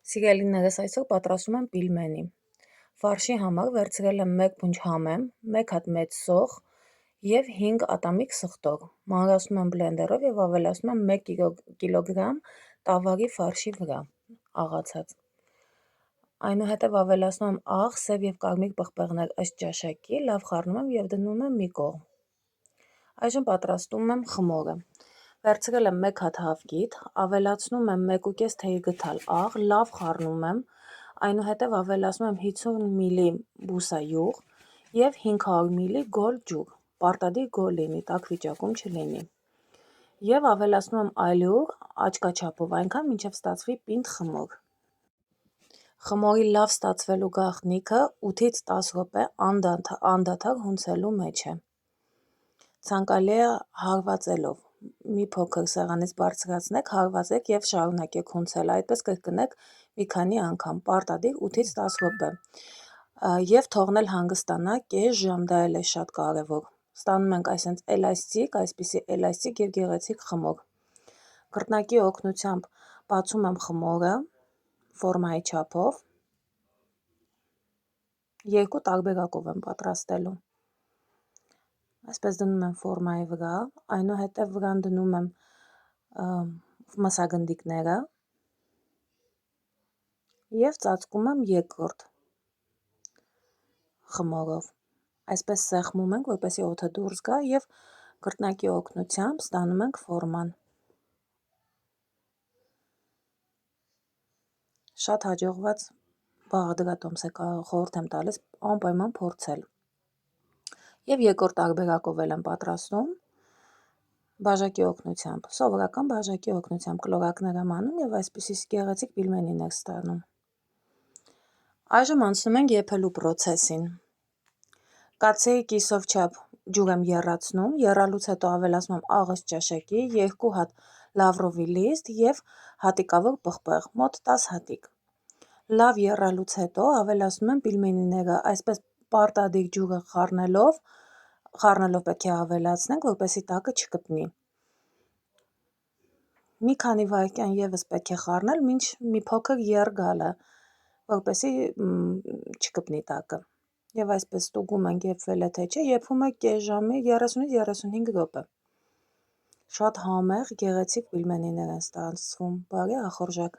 Սիրելիներս, այսօր պատրաստում եմ պիլմենի։ Ֆարշի համար վերցրել եմ 1 բունջ համեմ, 1 հատ մեծ սոխ և 5 ատամիկ սխտոր։ Մանրացնում եմ բլենդերով և ավելացնում եմ 1 կգ տավարի ֆարշի վրա, աղացած։ Այնուհետև ավելացնում եմ աղ, սև և կարմիր պղպեղներ ըստ ճաշակի, լավ խառնում եմ և դնում եմ մի կողմ։ Այժմ պատրաստում եմ խմորը։ Վերցրել եմ 1 հատ հավգիտ, ավելացնում եմ 1,5 թեյ գդալ աղ, լավ խառնում եմ, այնուհետև ավելացնում եմ 50 մլ բուսայուղ և 500 մլ գոլ ջուր, պարտադիր գոլ լինի, տաք վիճակում չլինի։ Եվ ավելացնում եմ ալյուր աչքաչափով, այնքան մինչև ստացվի պինդ խմոր։ Խմորի լավ ստացվելու գաղտնիքը 8-ից 10 րոպե անդադար հունցելու մեջ է։ Ցանկալի է հարվածելով, մի փոքր սեղանից բարձրացնեք, հարվածեք և շարունակեք հունցել, այդպես կրկնեք մի քանի անգամ, պարտադիր 8-ից 10 րոպե և թողնել հանգստանա կես ժամ, դա էլ է շատ կարևոր։ Ստանում ենք այսպիսի էլաստիկ և գեղեցիկ խմոր։ Կրտնակի օգնությամբ բացում եմ խմորը ֆորմայի չափով, երկու տարբերակով եմ պատրաստելու։ Այսպես դնում եմ ֆորմայի վրա, այնուհետև վրան դնում եմ մսագնդիկները և ծածկում եմ երկրորդ խմորով։ Այսպես սեղմում ենք, որպեսզի օդը դուրս գա և կրտնակի օգնությամբ ստանում ենք ֆորման։ Շատ հաջողված բաղադրատոմս է, խորհուրդ եմ տալիս անպայման փորձել։ Եվ երկրորդ տարբերակով էլ եմ պատրաստում, բաժակի օգնությամբ, սովորական բաժակի օգնությամբ կլորակներ եմ անում և այսպիսի գեղեցիկ պիլմենիներ ստանում։ Այժմ անցնում ենք եփելու պրոցեսին։ Կաթսայի կիսով չափ ջուր եմ եռացնում, եռալուց հետո ավելացնում եմ աղ ըստ ճաշակի, 2 հատ լավրովի լիստ և հատիկավոր պղպեղ, մոտ 10 հատիկ։ Լավ եռալուց հետո ավելացնում եմ պիլմենիները, այսպես պարտադիր ջուրը խառնելով պետք է ավելացնենք, որպեսզի տակը չկպնի։ Մի քանի վայրկյան ևս պետք է խառնել, մինչ մի փոքր եռ գալը, որպեսզի չկպնի տակը։ Եվ այսպես ստուգում ենք եփվել է թե չէ, եփում է կես ժամի 30-ից 35 րոպե։ Շատ համեղ, գեղեցիկ պիլմենիներ են ստացվում, բարի ախորժակ։